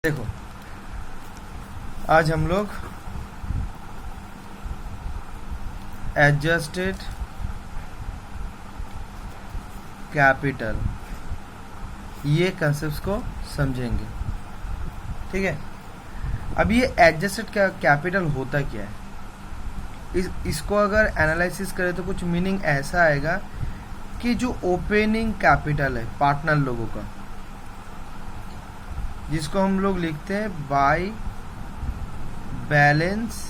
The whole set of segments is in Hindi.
देखो, आज हम लोग एडजस्टेड कैपिटल ये कंसेप्ट को समझेंगे। ठीक है, अब ये एडजस्टेड कैपिटल होता क्या है, इसको अगर एनालिसिस करें तो कुछ मीनिंग ऐसा आएगा कि जो ओपनिंग कैपिटल है पार्टनर लोगों का, जिसको हम लोग लिखते हैं बाय बैलेंस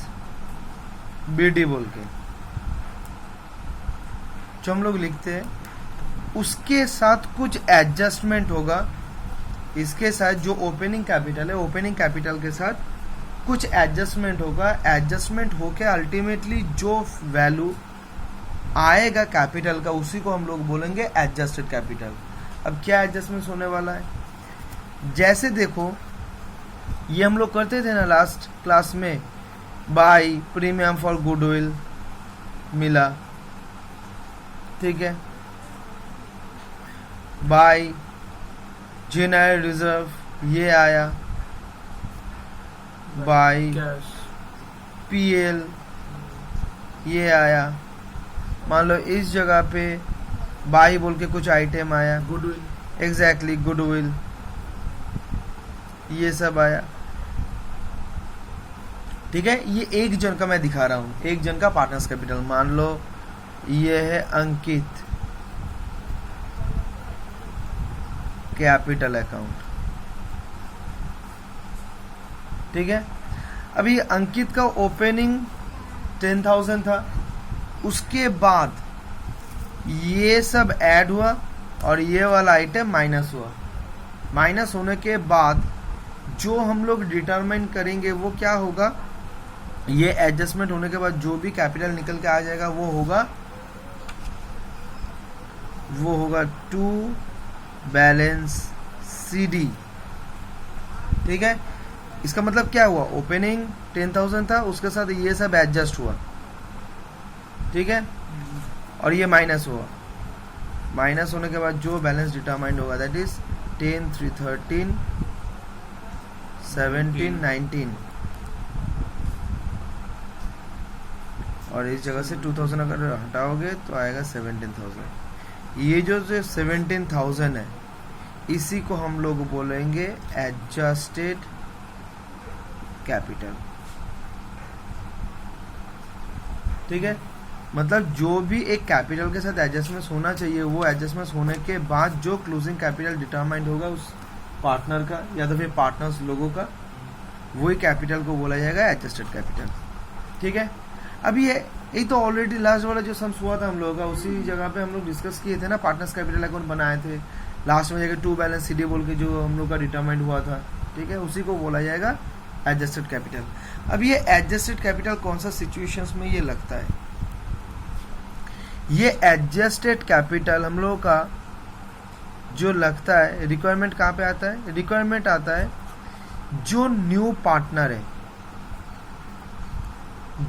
बीडी बोल के, जो हम लोग लिखते हैं उसके साथ कुछ एडजस्टमेंट होगा। इसके साथ जो ओपनिंग कैपिटल है, ओपनिंग कैपिटल के साथ कुछ एडजस्टमेंट होगा। एडजस्टमेंट होके अल्टीमेटली जो वैल्यू आएगा कैपिटल का, उसी को हम लोग बोलेंगे एडजस्टेड कैपिटल। अब क्या एडजस्टमेंट होने वाला है, जैसे देखो ये हम लोग करते थे ना लास्ट क्लास में, बाय प्रीमियम फॉर गुडविल मिला, ठीक है, बाय जेनरल रिजर्व ये आया, बाय पीएल ये आया। मान लो इस जगह पे बाय बोल के कुछ आइटम आया, गुडविल, एग्जैक्टली गुडविल ये सब आया। ठीक है, ये एक जन का मैं दिखा रहा हूं, एक जन का पार्टनर्स कैपिटल। मान लो ये है अंकित कैपिटल अकाउंट, ठीक है। अभी अंकित का ओपनिंग 10,000 था, उसके बाद ये सब ऐड हुआ और ये वाला आइटम माइनस हुआ। माइनस होने के बाद जो हम लोग डिटरमाइन करेंगे वो क्या होगा, ये एडजस्टमेंट होने के बाद जो भी कैपिटल निकल के आ जाएगा वो होगा टू बैलेंस सीडी। ठीक है, इसका मतलब क्या हुआ, ओपनिंग 10,000 था, उसके साथ ये सब एडजस्ट हुआ, ठीक है, और ये माइनस हुआ। माइनस होने के बाद जो बैलेंस डिटरमाइंड होगा दैट इज 10, 3, 13, 17, 19, और इस जगह से 2000 अगर हटाओगे तो आएगा 17,000। ये जो 17,000 है इसी को हम लोग बोलेंगे एडजस्टेड कैपिटल। ठीक है, मतलब जो भी एक कैपिटल के साथ एडजस्टमेंट होना चाहिए, वो एडजस्टमेंट होने के बाद जो क्लोजिंग कैपिटल डिटरमाइंड होगा उस पार्टनर का या तो फिर पार्टनर्स लोगों का, वही कैपिटल को बोला जाएगा एडजस्टेड कैपिटल। ठीक है, अभी यही तो ऑलरेडी लास्ट वाला जो सम्स हुआ था हम लोगों का, उसी जगह पे हम लोग डिस्कस किए थे ना, पार्टनर्स कैपिटल अकाउंट बनाए थे लास्ट में जाकर टू बैलेंस सीडी बोल के जो हम लोग का डिटरमाइंड हुआ था। ठीक है, उसी को बोला जाएगा एडजस्टेड कैपिटल। अब ये एडजस्टेड कैपिटल कौन सा सिचुएशंस में ये लगता है, ये एडजस्टेड कैपिटल हम लोगों का जो लगता है, रिक्वायरमेंट कहाँ पे आता है, रिक्वायरमेंट आता है जो न्यू पार्टनर है,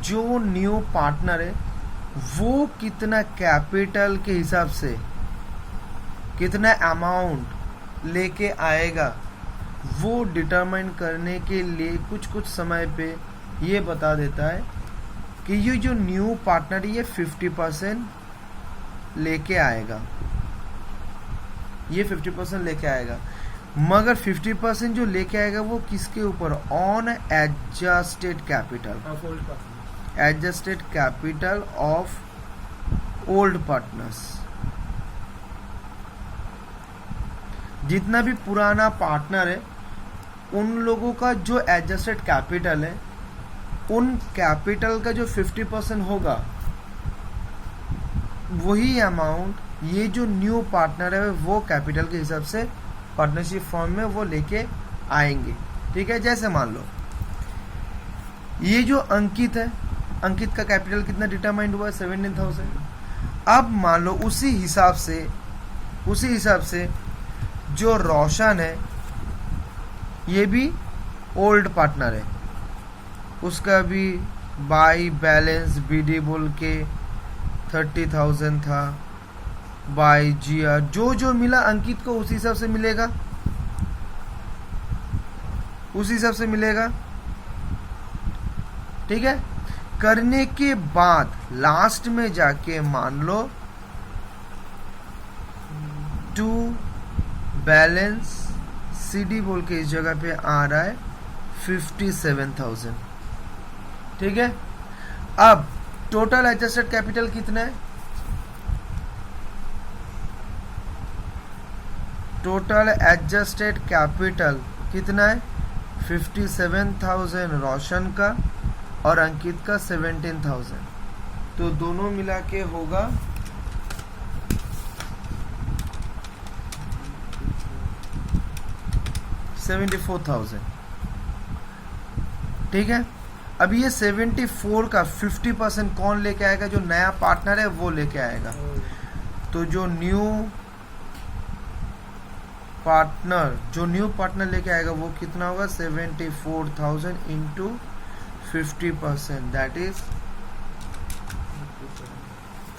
जो न्यू पार्टनर है वो कितना कैपिटल के हिसाब से कितना अमाउंट लेके आएगा, वो डिटरमाइन करने के लिए कुछ कुछ समय पे ये बता देता है कि ये जो न्यू पार्टनर है ये 50% लेके आएगा, ये 50% लेके आएगा। मगर 50% जो लेके आएगा वो किसके ऊपर, on adjusted capital, adjusted capital of old partners. जितना भी पुराना पार्टनर है उन लोगों का जो एडजस्टेड कैपिटल है, उन कैपिटल का जो 50% होगा वही अमाउंट ये जो न्यू पार्टनर है वो कैपिटल के हिसाब से पार्टनरशिप फॉर्म में वो लेके आएंगे। ठीक है, जैसे मान लो ये जो अंकित है, अंकित का कैपिटल कितना डिटरमाइंड हुआ है, 17,000। अब मान लो उसी हिसाब से जो रोशन है ये भी ओल्ड पार्टनर है, उसका भी बाय बैलेंस बीडी बोल के 30,000 था, बाय जिया जो जो मिला अंकित को उसी हिसाब से मिलेगा, उस हिसाब से मिलेगा, ठीक है। करने के बाद लास्ट में जाके मान लो टू बैलेंस CD बोल के इस जगह पे आ रहा है 57,000, ठीक है। अब टोटल एडजस्टेड कैपिटल कितना है? टोटल एडजस्टेड कैपिटल कितना है? 57,000 रोशन का और अंकित का 17,000, तो दोनों मिला के होगा 74,000, ठीक है। अब ये 74 का 50% कौन लेके आएगा? जो नया पार्टनर है वो लेके आएगा। तो जो न्यू पार्टनर लेके आएगा वो कितना होगा? 74,000 इंटू 50%, दैट इज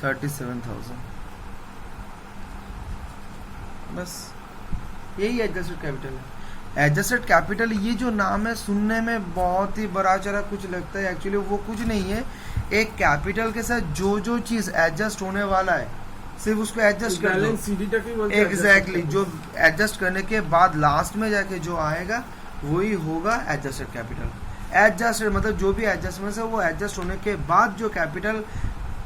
37,000। बस यही एडजस्टेड कैपिटल है। एडजस्टेड कैपिटल ये जो नाम है सुनने में बहुत ही बड़ा चढ़ा कुछ लगता है, एक्चुअली वो कुछ नहीं है। एक कैपिटल के साथ जो जो चीज एडजस्ट होने वाला है सिर्फ उसको एडजस्ट कर दो। एग्जैक्टली, जो एडजस्ट करने के बाद लास्ट में जाके जो आएगा वही होगा एडजस्टेड कैपिटल। एडजस्टेड मतलब जो भी एडजस्टमेंट है वो एडजस्ट होने के बाद जो कैपिटल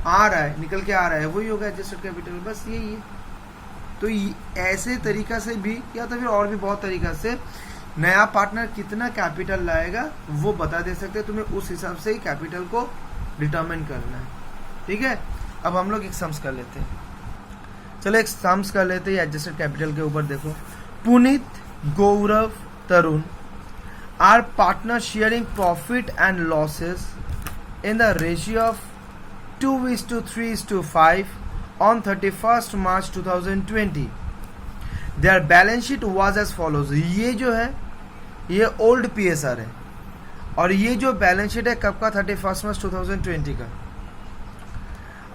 आ रहा है, निकल के आ रहा है, वही होगा एडजस्टेड कैपिटल। बस यही है। तो ऐसे तरीका से भी या तो फिर और भी बहुत तरीका से नया पार्टनर कितना कैपिटल लाएगा वो बता दे सकते हैं। तुम्हें उस हिसाब से ही कैपिटल को डिटरमिन करना है, ठीक है। अब हम लोग एक सम्स कर लेते हैं। चलो एक सम्स कर लेते हैं एडजस्टेड कैपिटल के ऊपर। देखो, Puneet, Gaurav, Tarun are partner sharing profit and losses in the ratio of 2:3:5 on 31st March 2020. Their balance sheet was as follows. ये जो है ये ओल्ड PSR है और ये जो बैलेंस शीट है कब का? 31 मार्च 2020 का।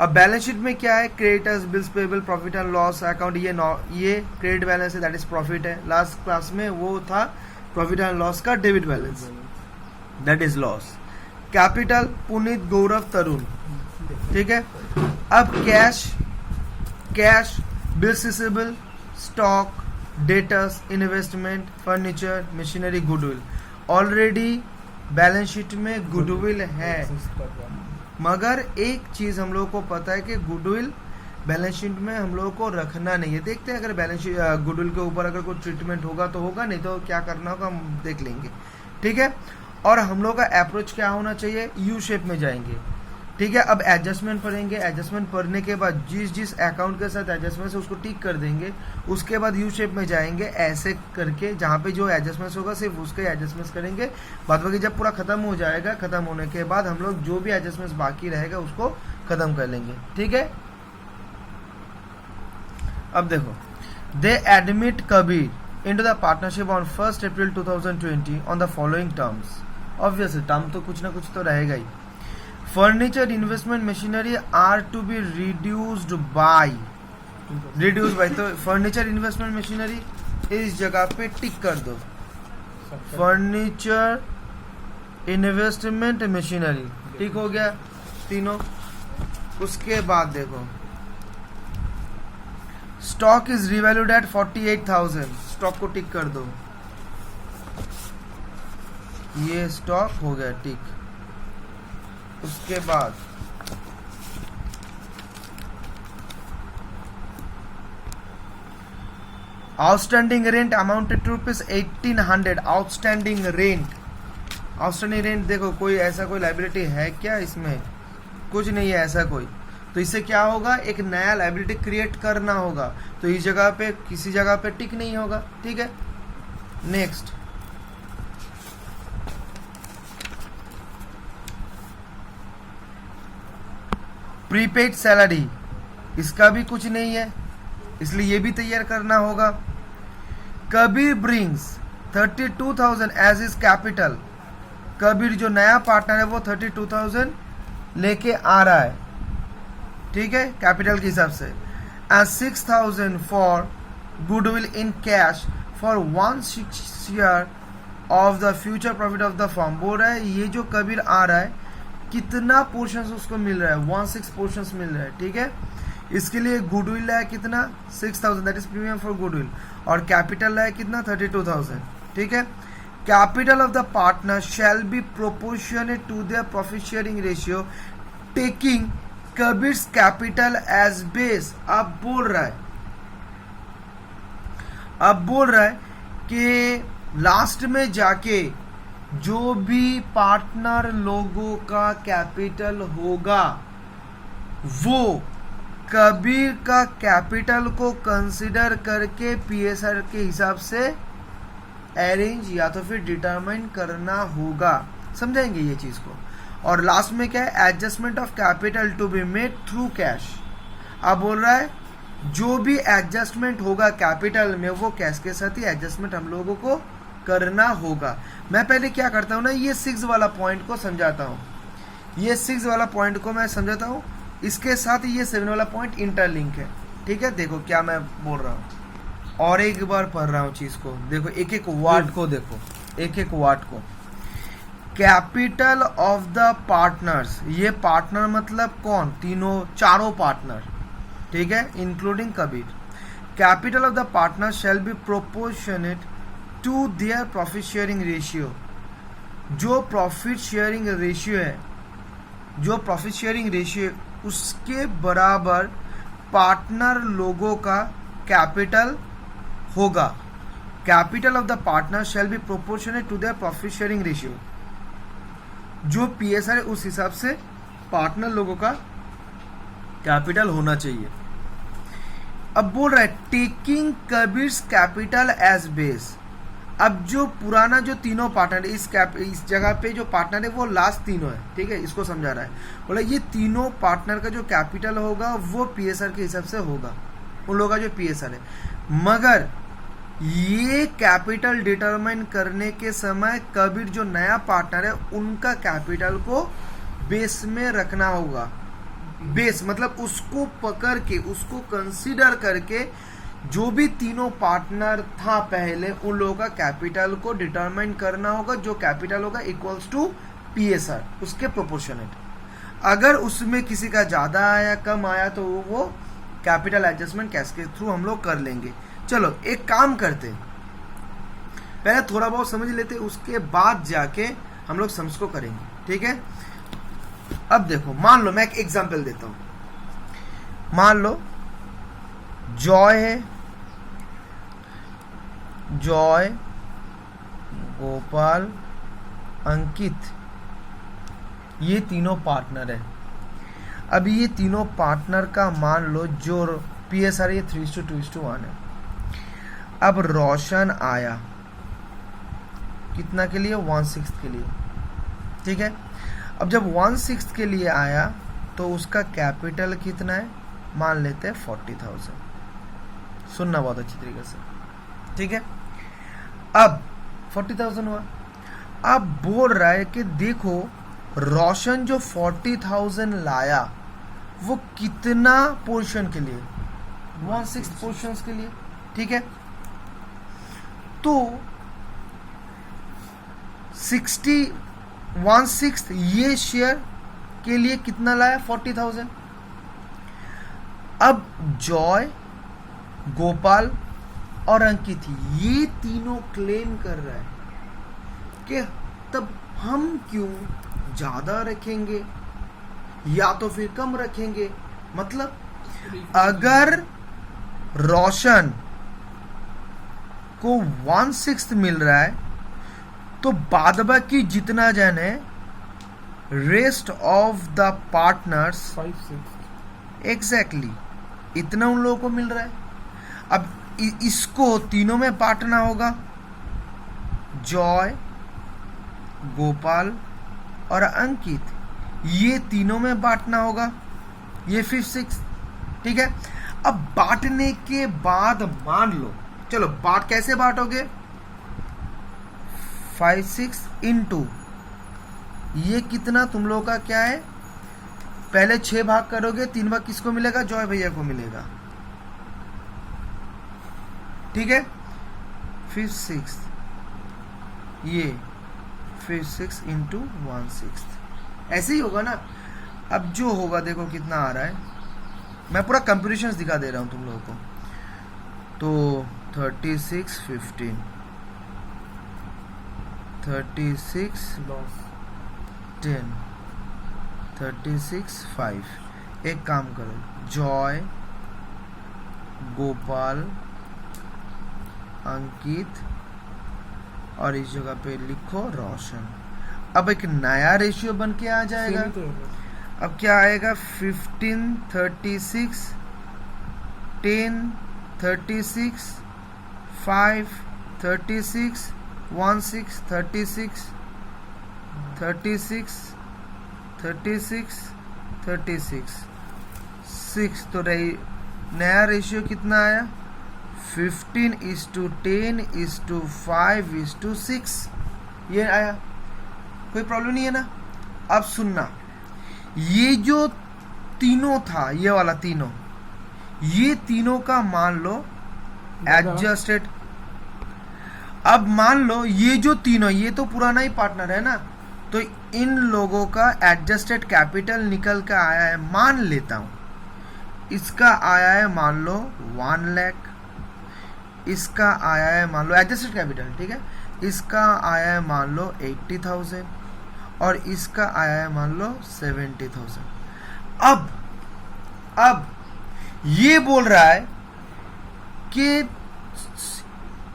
अब बैलेंस शीट में क्या है? Creditors, bills payable, profit and loss account. ये क्रेडिट बैलेंस है, दैट इज प्रॉफिट है। लास्ट क्लास में वो था प्रॉफिट एंड लॉस का debit balance, that is loss. Capital Puneet, Gaurav, Tarun, ठीक है। अब cash, bills receivable, stock, debtors, investment, furniture, machinery, goodwill. Already balance sheet में गुडविल है, मगर एक चीज हम लोगों को पता है कि गुडविल बैलेंस शीट में हम लोगों को रखना नहीं है। देखते हैं अगर बैलेंस शीट गुडविल के ऊपर अगर कोई ट्रीटमेंट होगा तो होगा, नहीं तो क्या करना होगा हम देख लेंगे, ठीक है। और हम लोग का अप्रोच क्या होना चाहिए? यू शेप में जाएंगे, ठीक है। अब एडजस्टमेंट पढ़ेंगे, एडजस्टमेंट पढ़ने के बाद जिस अकाउंट के साथ एडजस्टमेंट है उसको टिक कर देंगे। उसके बाद यू शेप में जाएंगे ऐसे करके, जहाँ पे जो एडजस्टमेंट होगा सिर्फ उसके एडजस्टमेंट करेंगे। बाद बाकी जब पूरा खत्म हो जाएगा, खत्म होने के बाद हम लोग जो भी एडजस्टमेंट बाकी रहेगा उसको खत्म कर लेंगे, ठीक है। अब देखो, they admit Kabir into the partnership on 1 April 2020 on the following terms. Obviously term तो कुछ ना कुछ तो रहेगा ही। Furniture, investment, machinery are to be reduced by, तो फर्नीचर, इन्वेस्टमेंट, मशीनरी इस जगह पे टिक कर दो। फर्नीचर, इन्वेस्टमेंट, मशीनरी टिक हो गया तीनों। उसके बाद देखो, stock is revalued at 48,000, stock को टिक कर दो। ये स्टॉक हो गया टिक। उसके बाद outstanding rent amounted to ₹1800। Outstanding rent देखो, कोई ऐसा कोई लाइबिलिटी है क्या इसमें? कुछ नहीं है ऐसा कोई। तो इससे क्या होगा? एक नया लाइबिलिटी क्रिएट करना होगा, तो इस जगह पे किसी जगह पे टिक नहीं होगा, ठीक है। नेक्स्ट, प्रीपेड सैलरी, इसका भी कुछ नहीं है, इसलिए ये भी तैयार करना होगा। Kabir brings 32,000 as his capital. Kabir जो नया पार्टनर है वो 32,000 लेके आ रहा है, ठीक है, कैपिटल के हिसाब से। And 6,000 for goodwill in cash for 1 6 year of the future profit of the firm. बोल रहा है ये जो कबीर आ रहा है कितना पोर्शन उसको मिल रहा है, 1/6 पोर्शन मिल रहा है, ठीक है। इसके लिए गुडविल है कितना 6000, that is premium for goodwill, और कैपिटल है कितना 32,000, ठीक है। Capital of the partner shall be proportionate to their profit sharing ratio taking Kabir's capital as base. अब बोल रहा है कि लास्ट में जाके जो भी पार्टनर लोगों का कैपिटल होगा वो कबीर का कैपिटल को कंसिडर करके पीएसआर के हिसाब से अरेंज या तो फिर डिटरमाइन करना होगा। समझाएंगे ये चीज को। और लास्ट में क्या है, adjustment of capital to be made through cash. अब बोल रहा है जो भी एडजस्टमेंट होगा कैपिटल में वो कैश के साथ ही एडजस्टमेंट हम लोगों को करना होगा। मैं पहले क्या करता हूँ ना, ये 6 वाला पॉइंट को समझाता हूँ, ये 6 वाला पॉइंट को मैं समझाता हूँ, इसके साथ ये 7 वाला पॉइंट इंटरलिंक है, ठीक है। देखो क्या मैं बोल रहा हूँ, और एक बार पढ़ रहा हूँ चीज को, देखो एक एक वर्ड को, देखो एक एक वर्ड को। कैपिटल ऑफ द पार्टनर्स, ये पार्टनर मतलब कौन, चारों पार्टनर, ठीक है, including Kabir. Capital of the partner shall be proportionate to their profit sharing ratio. जो प्रॉफिट शेयरिंग रेशियो है, जो प्रॉफिट शेयरिंग रेशियो उसके बराबर पार्टनर लोगों का कैपिटल होगा। Capital of the partner shall be proportionate to their profit sharing ratio. जो पीएसआर है उस हिसाब से पार्टनर लोगों का कैपिटल होना चाहिए। अब बोल रहा है taking Kabir's capital as base. अब जो पुराना जो तीनों पार्टनर इस जगह पे जो पार्टनर है वो लास्ट तीनों है, ठीक है, इसको समझा रहा है। बोला ये तीनों पार्टनर का जो कैपिटल होगा वो पीएसआर के हिसाब से होगा, उन लोगों का जो पीएसआर है। मगर ये कैपिटल डिटरमाइन करने के समय कबीर जो नया पार्टनर है उनका कैपिटल को बेस में रखना होगा। बेस मतलब उसको पकड़ के, उसको कंसीडर करके जो भी तीनों पार्टनर था पहले उन लोगों का कैपिटल को डिटरमाइन करना होगा। जो कैपिटल होगा इक्वल्स टू पीएसआर, उसके प्रोपोर्शनेट। अगर उसमें किसी का ज्यादा आया कम आया तो वो कैपिटल एडजस्टमेंट कैश के थ्रू हम लोग कर लेंगे। चलो एक काम करते, पहले थोड़ा बहुत समझ लेते, उसके बाद जाके हम लोग सम्स को करेंगे, ठीक है। अब देखो, मान लो मैं एक एग्जांपल देता हूं। मान लो जॉय है, जॉय, गोपाल, अंकित, ये तीनों पार्टनर है। अब ये तीनों पार्टनर का मान लो जो पीएसआर ये 3:2:1 है। अब रोशन आया कितना के लिए, 1/6 के लिए, ठीक है। अब जब 1/6 के लिए आया तो उसका कैपिटल कितना है, मान लेते हैं 40,000। सुनना बहुत अच्छी तरीके से, ठीक है। अब 40,000 हुआ। अब बोल रहा है कि देखो रोशन जो 40,000 लाया वो कितना पोर्शन के लिए, 1/6 पोर्शन के लिए, ठीक है। तो 1/6 ये शेयर के लिए कितना लाया, 40,000। अब जॉय, गोपाल और अंकित ये तीनों क्लेम कर रहा है कि तब हम क्यों ज्यादा रखेंगे या तो फिर कम रखेंगे। मतलब अगर रोशन को 1/6 मिल रहा है तो बाद बाकी जितना जन है rest of the partners 5/6 exactly इतना उन लोगों को मिल रहा है। अब इसको तीनों में बांटना होगा, जॉय, गोपाल और अंकित, ये तीनों में बांटना होगा, ये 5/6, ठीक है। अब बांटने के बाद मान लो, चलो कैसे बांटोगे, 5/6 इंटू ये कितना तुम लोगों का क्या है, पहले 6 भाग करोगे, 3 भाग किसको मिलेगा, जॉय भैया को मिलेगा, ठीक है। 5/6 ये फिर 6 इंटू 1/6 ऐसे ही होगा ना। अब जो होगा देखो कितना आ रहा है, मैं पूरा कंप्यूटेशंस दिखा दे रहा हूँ तुम लोगों को। तो 36 15 36 10 36 5। एक काम करो, जॉय, गोपाल, अंकित और इस जगह पे लिखो रोशन। अब एक नया रेशियो बन के आ जाएगा। अब क्या आएगा, 15 36 10 36 5 36 16 36 36 36 36 6। तो रही नया रेशियो कितना आया, 15:10:5:6 ये आया। कोई प्रॉब्लम नहीं है ना। अब सुनना, ये जो तीनों था, ये वाला तीनों, ये तीनों का मान लो एडजस्टेड। अब मान लो ये जो तीनों, ये तो पुराना ही पार्टनर है ना, तो इन लोगों का एडजस्टेड कैपिटल निकल कर आया है, मान लेता हूं इसका आया है मान लो 1 लाख, इसका आया है मान लो एडजस्टेड कैपिटल, ठीक है, इसका आया है मान लो 80,000 और इसका आया है मान लो 70,000। अब ये बोल रहा है कि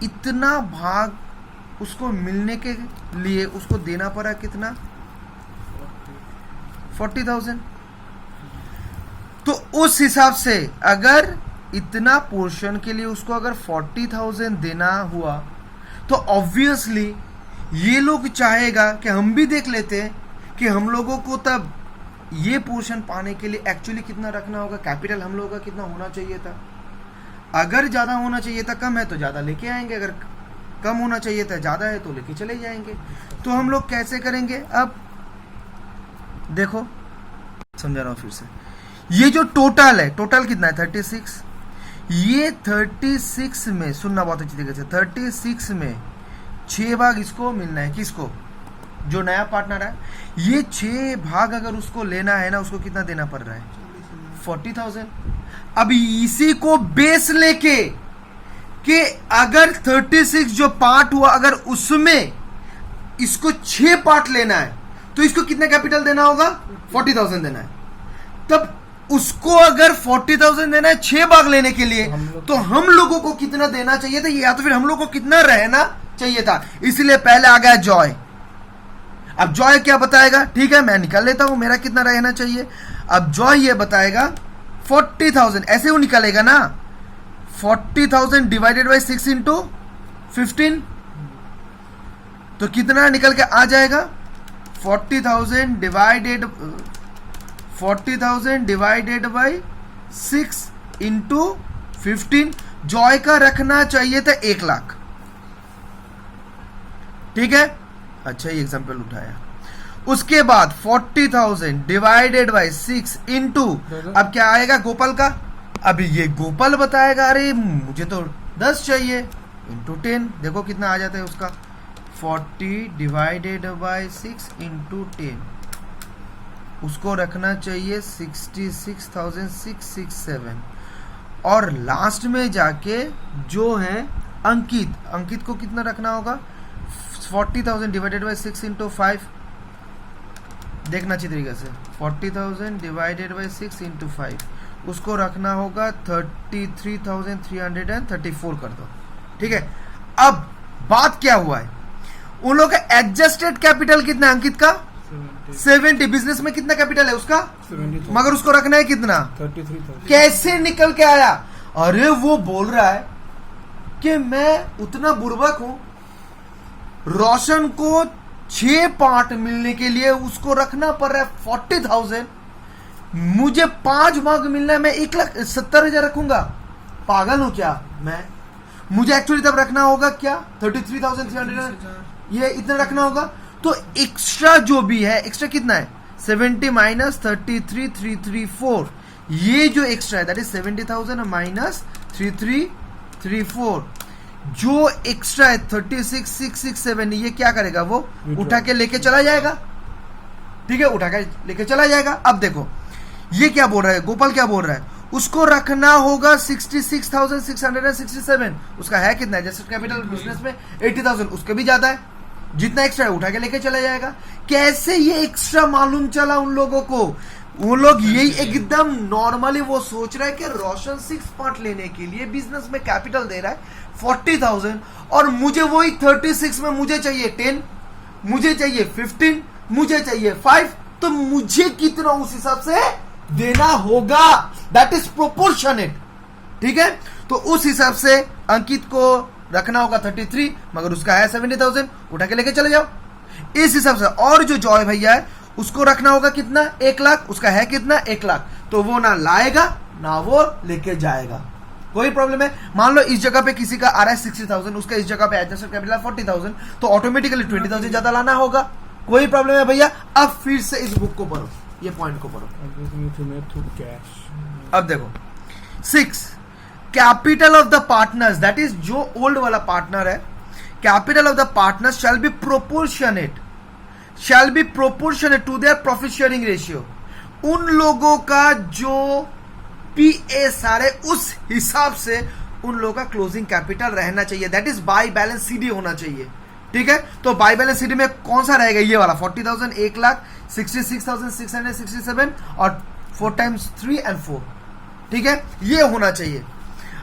इतना भाग उसको मिलने के लिए उसको देना पड़ा कितना, 40,000। तो उस हिसाब से अगर इतना पोर्शन के लिए उसको अगर 40,000 देना हुआ, तो ऑब्वियसली ये लोग चाहेगा कि हम भी देख लेते हैं कि हम लोगों को तब ये पोर्शन पाने के लिए एक्चुअली कितना रखना होगा, कैपिटल हम लोगों का कितना होना चाहिए था। अगर ज़्यादा होना चाहिए था, कम है तो ज़्यादा लेके आएंगे, अगर कम होना चाहिए था, ज़्यादा है तो लेके चले जाएंगे। तो हम लोग कैसे करेंगे, अब देखो समझा रहा हूँ फिर से। ये जो टोटल है, टोटल कितना है 36, ये 36 में सुनना बहुत अच्छी तरीके से, 36 में 6 भाग इसको मिलना है, किसको, जो नया पार्टनर है। ये 6 भाग अगर उसको लेना है ना, उसको कितना देना पड़ रहा है, 40,000। अब इसी को बेस लेके कि अगर 36 जो पार्ट हुआ, अगर उसमें इसको 6 पार्ट लेना है तो इसको कितना कैपिटल देना होगा, 40,000 देना है। तब उसको अगर 40,000 देना है 6 भाग लेने के लिए, तो हम लोगों को कितना देना चाहिए था, या तो फिर हम लोगों को कितना रहना चाहिए था। इसलिए पहले आ गया जॉय। अब जॉय क्या बताएगा, ठीक है मैं निकाल लेता हूं मेरा कितना रहना चाहिए। अब जॉय ये बताएगा 40,000, ऐसे वो निकालेगा ना, 40,000 डिवाइडेड बाई 6 इंटू 15, तो कितना निकल के आ जाएगा, 40,000 डिवाइडेड बाई 6 इंटू 15। जॉय का रखना चाहिए था 1 लाख, ठीक है। अच्छा ये एग्जांपल उठाया। उसके बाद 40,000 डिवाइडेड बाई 6 इंटू, अब क्या आएगा गोपाल का, अभी ये गोपाल बताएगा अरे मुझे तो 10 चाहिए, इंटू 10, देखो कितना आ जाता है उसका, 40 डिवाइडेड बाई 6 इंटू 10, उसको रखना चाहिए 66,667। और लास्ट में जाके जो है अंकित को कितना रखना होगा, 40,000 डिवाइडेड बाई 6 इंटू 5, देखना अच्छी तरीके से, 40,000 डिवाइडेड बाई 6 इंटू 5, उसको रखना होगा 33,334 कर दो, ठीक है। अब बात क्या हुआ है, उन लोगों का एडजस्टेड कैपिटल कितना है अंकित का, 70। बिजनेस में कितना कैपिटल है उसका, 70, मगर उसको रखना है कितना, 33,000। कैसे निकल के आया, अरे वो बोल रहा है कि मैं उतना बुर्बक हूं, रोशन को 6 पार्ट मिलने के लिए उसको रखना पड़ रहा है 40,000, मुझे 5 भाग मिलना है, मैं 1,70,000 रखूंगा, पागल हूं क्या मैं, मुझे एक्चुअली तब रखना होगा क्या 33,300, ये इतना रखना होगा। तो एक्स्ट्रा जो भी है, एक्स्ट्रा कितना है 70 माइनस 33,334, ये जो एक्स्ट्रा है दैट इज 70,000 माइनस 3334, जो एक्स्ट्रा है 36,667 ये क्या करेगा, वो उठा के लेके चला जाएगा। ठीक है, उठा के लेके चला जाएगा। अब देखो ये क्या बोल रहा है, गोपाल क्या बोल रहा है, उसको रखना होगा 66,667। उसका है कितना, एडजस्टेड कैपिटल बिजनेस में 80,000, उसके भी ज्यादा है। जितना एक्स्ट्रा है उठा के लेके चला जाएगा। कैसे ये एक्स्ट्रा मालूम चला उन लोगों को, वो लोग यही एकदम नॉर्मली वो सोच रहा है कि रोशन 6 पार्ट लेने के लिए बिजनेस में कैपिटल दे रहा है 40,000 और मुझे वही 36 में मुझे चाहिए 10, मुझे चाहिए 15, मुझे चाहिए 5, तो मुझे कितना उस हिसाब से देना होगा, दैट इज प्रोपोर्शनेट। ठीक है, तो उस हिसाब से अंकित को रखना होगा 33, मगर उसका है 70,000, उठा के लेके चले जाओ इस हिसाब से। और जो जॉय भैया है उसको रखना होगा कितना, 1 लाख, उसका है कितना 1 लाख, तो वो ना लाएगा ना वो लेके जाएगा। कोई प्रॉब्लम है, मान लो इस जगह पे किसी का आ रहा है 60,000, उसका इस जगह पे एडजस्टेड कैपिटल 40,000, तो ऑटोमेटिकली 20,000 ज्यादा लाना होगा। कोई प्रॉब्लम है भैया। अब फिर से इस बुक को पढ़ो, ये पॉइंट को पढ़ो। अब देखो 6 capital of the partners, that is जो ओल्ड वाला पार्टनर है, capital of the partners shall be proportionate to their profit sharing ratio. उन लोगों का जो PSR है उस हिसाब से उन लोगों का क्लोजिंग कैपिटल रहना चाहिए, that is by balance CD होना चाहिए। ठीक है, तो बाय बैलेंस CD में कौन सा रहेगा, ये वाला 40,000, 1 लाख 66,667 और 4 times 3 and 4। ठीक है, ये होना चाहिए।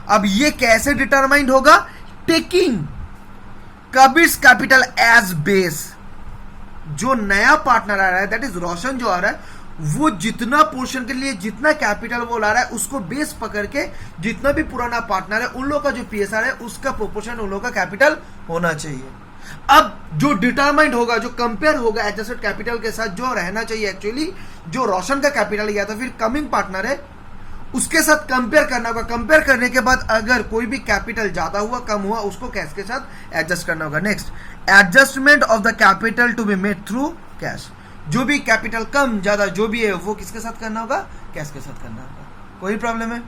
अब ये कैसे डिटरमाइंड होगा, taking Kabir's capital as base. जो नया पार्टनर आ रहा है, दैट इज रोशन जो आ रहा है, वो जितना पोर्शन के लिए जितना कैपिटल वो ला रहा है उसको बेस पकड़ के जितना भी पुराना पार्टनर है उन लोगों का जो PSR है उसका प्रोपोर्शन उन लोगों का कैपिटल होना चाहिए। अब जो डिटरमाइंड होगा, जो कंपेयर होगा एडजस्टेड कैपिटल के साथ जो रहना चाहिए, एक्चुअली जो रोशन का कैपिटल गया था फिर कमिंग पार्टनर है उसके साथ कंपेयर करना होगा। कंपेयर करने के बाद अगर कोई भी कैपिटल ज्यादा हुआ कम हुआ उसको कैश के साथ एडजस्ट करना होगा। Next, adjustment of the capital to be made through cash. जो भी कैपिटल कम ज्यादा जो भी है वो किसके साथ करना होगा, कैश के साथ करना होगा। कोई प्रॉब्लम है?